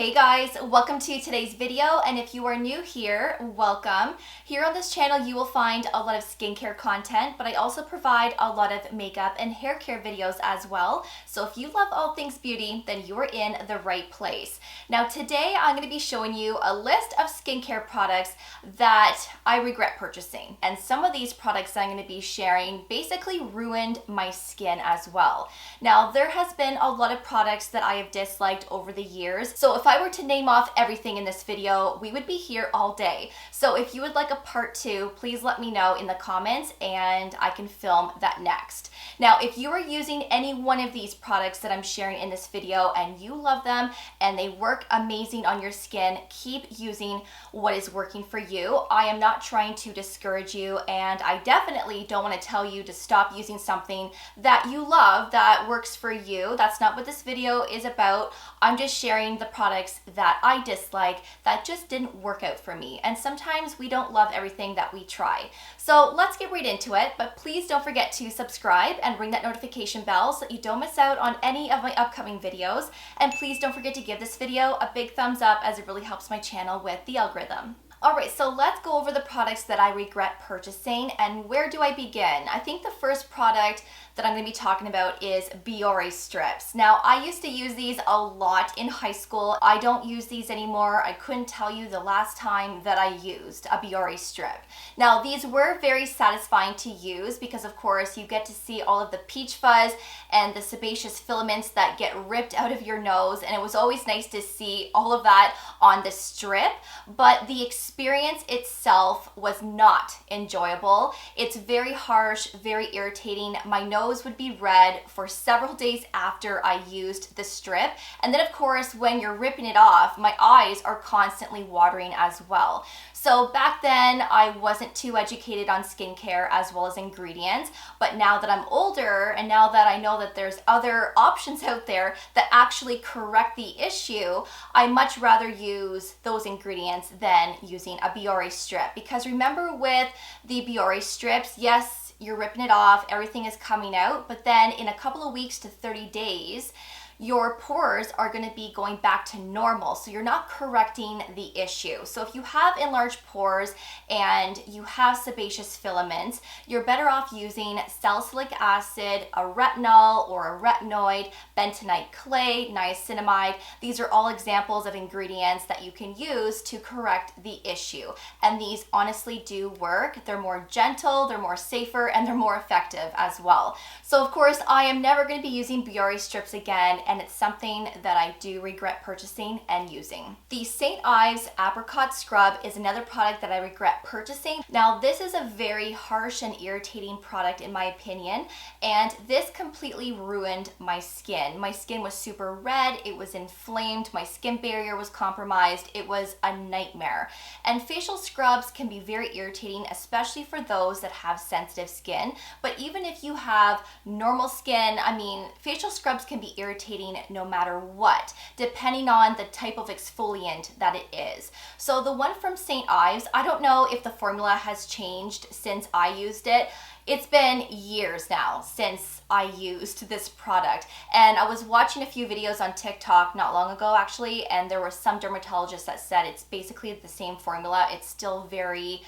Hey guys, welcome to today's video, and if you are new here, welcome. Here on this channel you will find a lot of skincare content, but I also provide a lot of makeup and hair care videos as well. So if you love all things beauty, then you are in the right place. Now today I'm going to be showing you a list of skincare products that I regret purchasing. And some of these products that I'm going to be sharing basically ruined my skin as well. Now there has been a lot of products that I have disliked over the years. So if I were to name off everything in this video, we would be here all day. So if you would like a part 2, please let me know in the comments and I can film that next. Now, if you are using any one of these products that I'm sharing in this video and you love them and they work amazing on your skin, keep using what is working for you. I am not trying to discourage you, and I definitely don't want to tell you to stop using something that you love that works for you. That's not what this video is about. I'm just sharing the products that I dislike that just didn't work out for me. And sometimes we don't love everything that we try. So let's get right into it, but please don't forget to subscribe and ring that notification bell so that you don't miss out on any of my upcoming videos. And please don't forget to give this video a big thumbs up, as it really helps my channel with the algorithm. Alright, so let's go over the products that I regret purchasing, and where do I begin? I think the first product that I'm going to be talking about is Pore Strips. Now, I used to use these a lot in high school. I don't use these anymore. I couldn't tell you the last time that I used a Bioré strip. Now, these were very satisfying to use because, of course, you get to see all of the peach fuzz and the sebaceous filaments that get ripped out of your nose, and it was always nice to see all of that on the strip, but the experience itself was not enjoyable. It's very harsh, very irritating. My nose would be red for several days after I used the strip. And then of course, when you're ripping it off, my eyes are constantly watering as well. So back then I wasn't too educated on skincare as well as ingredients, but now that I'm older and now that I know that there's other options out there that actually correct the issue, I much rather use those ingredients than using a Bioré strip. Because remember, with the Bioré strips, yes, you're ripping it off, everything is coming out, but then in a couple of weeks to 30 days, your pores are going to be going back to normal. So you're not correcting the issue. So if you have enlarged pores and you have sebaceous filaments, you're better off using salicylic acid, a retinol or a retinoid, bentonite clay, niacinamide. These are all examples of ingredients that you can use to correct the issue. And these honestly do work. They're more gentle, they're more safer, and they're more effective as well. So of course, I am never going to be using Bioré strips again, and it's something that I do regret purchasing and using. The St. Ives Apricot Scrub is another product that I regret purchasing. Now, this is a very harsh and irritating product in my opinion, and this completely ruined my skin. My skin was super red, it was inflamed, my skin barrier was compromised, it was a nightmare. And facial scrubs can be very irritating, especially for those that have sensitive skin. But even if you have normal skin, I mean, facial scrubs can be irritating no matter what, depending on the type of exfoliant that it is. So the one from St. Ives, I don't know if the formula has changed since I used it. It's been years now since I used this product, and I was watching a few videos on TikTok not long ago actually, and there were some dermatologists that said it's basically the same formula. It's still very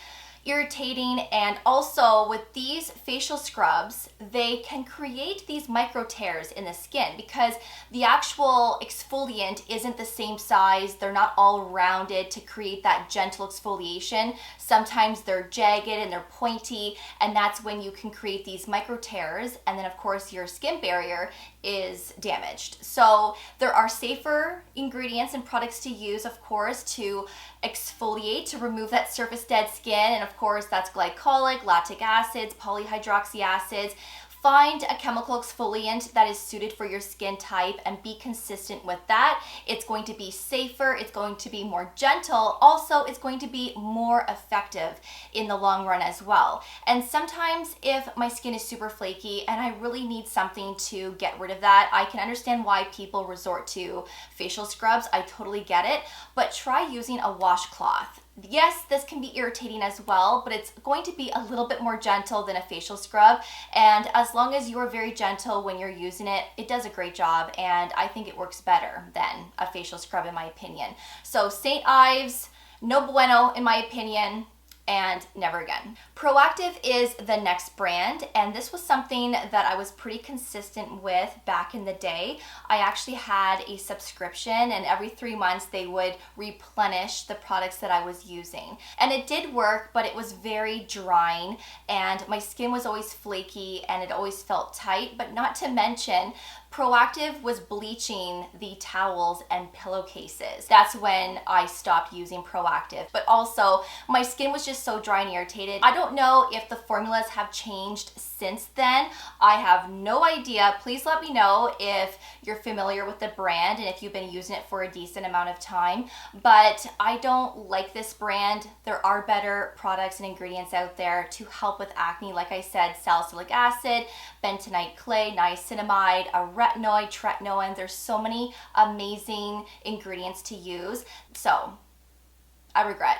irritating, and also with these facial scrubs, they can create these micro tears in the skin because the actual exfoliant isn't the same size. They're not all rounded to create that gentle exfoliation. Sometimes they're jagged and they're pointy, and that's when you can create these micro tears, and then of course your skin barrier is damaged. So there are safer ingredients and products to use, of course, to exfoliate, to remove that surface dead skin, and of course that's glycolic, lactic acids, polyhydroxy acids. Find a chemical exfoliant that is suited for your skin type and be consistent with that. It's going to be safer, it's going to be more gentle, also it's going to be more effective in the long run as well. And sometimes if my skin is super flaky and I really need something to get rid of that, I can understand why people resort to facial scrubs. I totally get it, but try using a washcloth. yes, this can be irritating as well, but it's going to be a little bit more gentle than a facial scrub. And as long as you are very gentle when you're using it, it does a great job. And I think it works better than a facial scrub in my opinion. So St. Ives, no bueno in my opinion, and never again. Proactiv is the next brand, and this was something that I was pretty consistent with back in the day. I actually had a subscription, and every 3 months they would replenish the products that I was using. And it did work, but it was very drying, and my skin was always flaky, and it always felt tight, but not to mention, Proactiv was bleaching the towels and pillowcases. That's when I stopped using Proactiv. But also, my skin was just so dry and irritated. I don't know if the formulas have changed since then. I have no idea. Please let me know if you're familiar with the brand and if you've been using it for a decent amount of time. But I don't like this brand. There are better products and ingredients out there to help with acne. Like I said, salicylic acid, bentonite clay, niacinamide, a retinoid, tretinoin. There's so many amazing ingredients to use. So I regret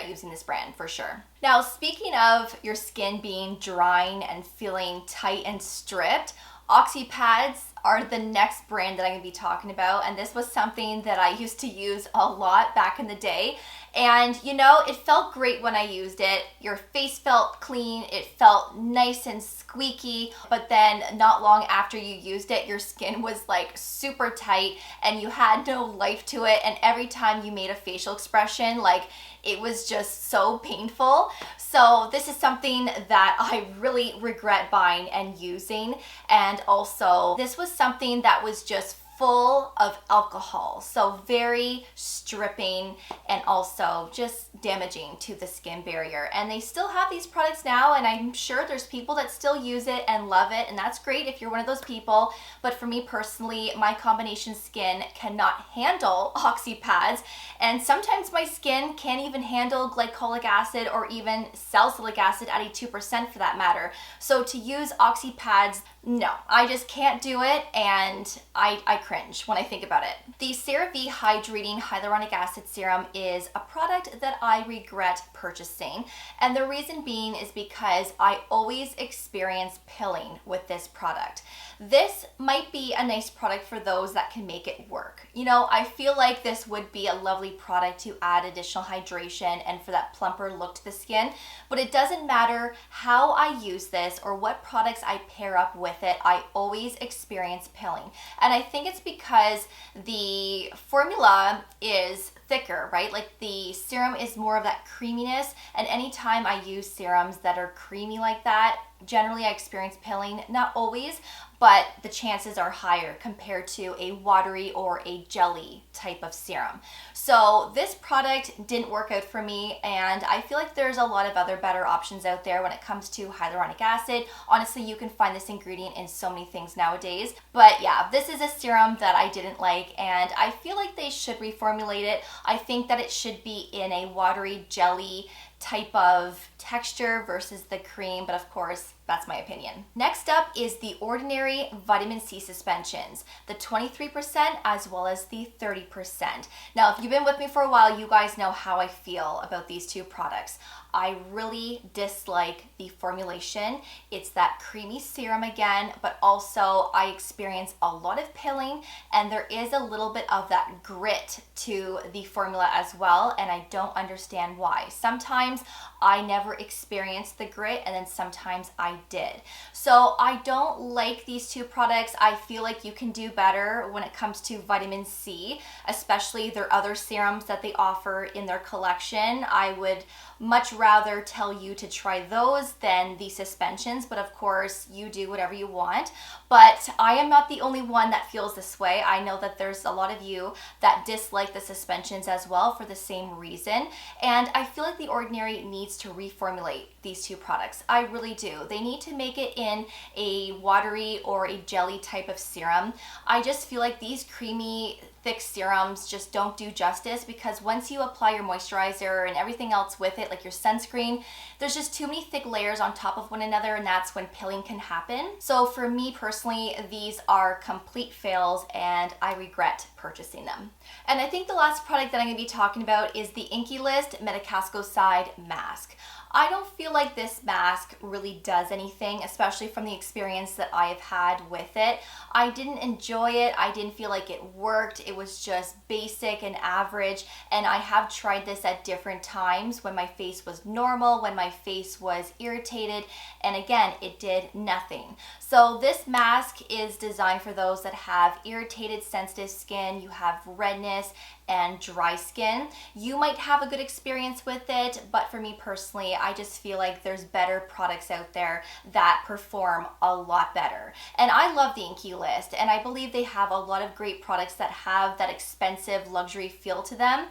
using this brand for sure. Now, speaking of your skin being drying and feeling tight and stripped, Oxy pads are the next brand that I'm gonna be talking about, and this was something that I used to use a lot back in the day. And you know, it felt great when I used it. Your face felt clean, it felt nice and squeaky, but then not long after you used it, your skin was like super tight and you had no life to it, and every time you made a facial expression, like it was just so painful. So this is something that I really regret buying and using. And also, this was something that was just full of alcohol, so very stripping and also just damaging to the skin barrier. And they still have these products now, and I'm sure there's people that still use it and love it, and that's great if you're one of those people. But for me personally, my combination skin cannot handle Oxy pads, and sometimes my skin can't even handle glycolic acid or even salicylic acid at 82% for that matter. So to use Oxy pads, no, I just can't do it, and I cringe when I think about it. The Cerave Hydrating Hyaluronic Acid Serum is a product that I regret purchasing, and the reason being is because I always experience pilling with this product. This might be a nice product for those that can make it work. You know, I feel like this would be a lovely product to add additional hydration and for that plumper look to the skin, but it doesn't matter how I use this or what products I pair up with it, I always experience pilling. And I think it's because the formula is thicker, right? Like the serum is more of that creaminess, and anytime I use serums that are creamy like that, generally I experience pilling. Not always, but the chances are higher compared to a watery or a jelly type of serum. So this product didn't work out for me, and I feel like there's a lot of other better options out there when it comes to hyaluronic acid. Honestly, you can find this ingredient in so many things nowadays. But yeah, this is a serum that I didn't like, and I feel like they should reformulate it. I think that it should be in a watery jelly type of texture versus the cream, but of course, that's my opinion. Next up is the Ordinary Vitamin C Suspensions, the 23% as well as the 30%. Now, if you've been with me for a while, you guys know how I feel about these two products. I really dislike the formulation. It's that creamy serum again, but also I experience a lot of pilling, and there is a little bit of that grit to the formula as well, and I don't understand why. Sometimes I never experienced the grit, and then sometimes I did. So I don't like these two products. I feel like you can do better when it comes to vitamin C, especially their other serums that they offer in their collection. I would much rather tell you to try those than the suspensions, but of course you do whatever you want. But I am not the only one that feels this way. I know that there's a lot of you that dislike the suspensions as well for the same reason, and I feel like The Ordinary needs to reformulate these two products. I really do. They need to make it in a watery or a jelly type of serum. I just feel like these creamy thick serums just don't do justice, because once you apply your moisturizer and everything else with it, like your sunscreen, there's just too many thick layers on top of one another, and that's when pilling can happen. So for me personally, these are complete fails and I regret purchasing them. And I think the last product that I'm going to be talking about is the Inkey List Madecassoside Mask. I don't feel like this mask really does anything, especially from the experience that I have had with it. I didn't enjoy it. I didn't feel like it worked. It was just basic and average, and I have tried this at different times when my face was normal, when my face was irritated, and again, it did nothing. So this mask is designed for those that have irritated, sensitive skin, you have redness, and dry skin. You might have a good experience with it, but for me personally, I just feel like there's better products out there that perform a lot better. And I love the Inkey List, and I believe they have a lot of great products that have that expensive luxury feel to them,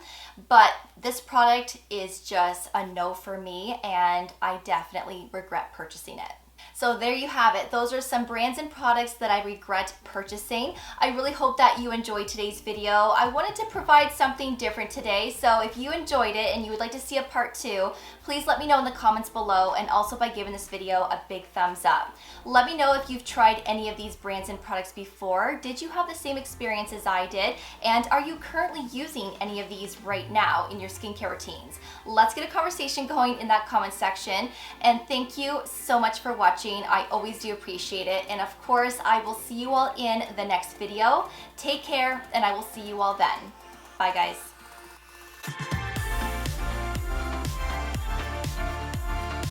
but this product is just a no for me, and I definitely regret purchasing it. So there you have it. Those are some brands and products that I regret purchasing. I really hope that you enjoyed today's video. I wanted to provide something different today, so if you enjoyed it and you would like to see a part 2, please let me know in the comments below, and also by giving this video a big thumbs up. Let me know if you've tried any of these brands and products before. Did you have the same experience as I did? And are you currently using any of these right now in your skincare routines? Let's get a conversation going in that comment section. And thank you so much for watching. I always do appreciate it. And of course, I will see you all in the next video. Take care, and I will see you all then. Bye, guys.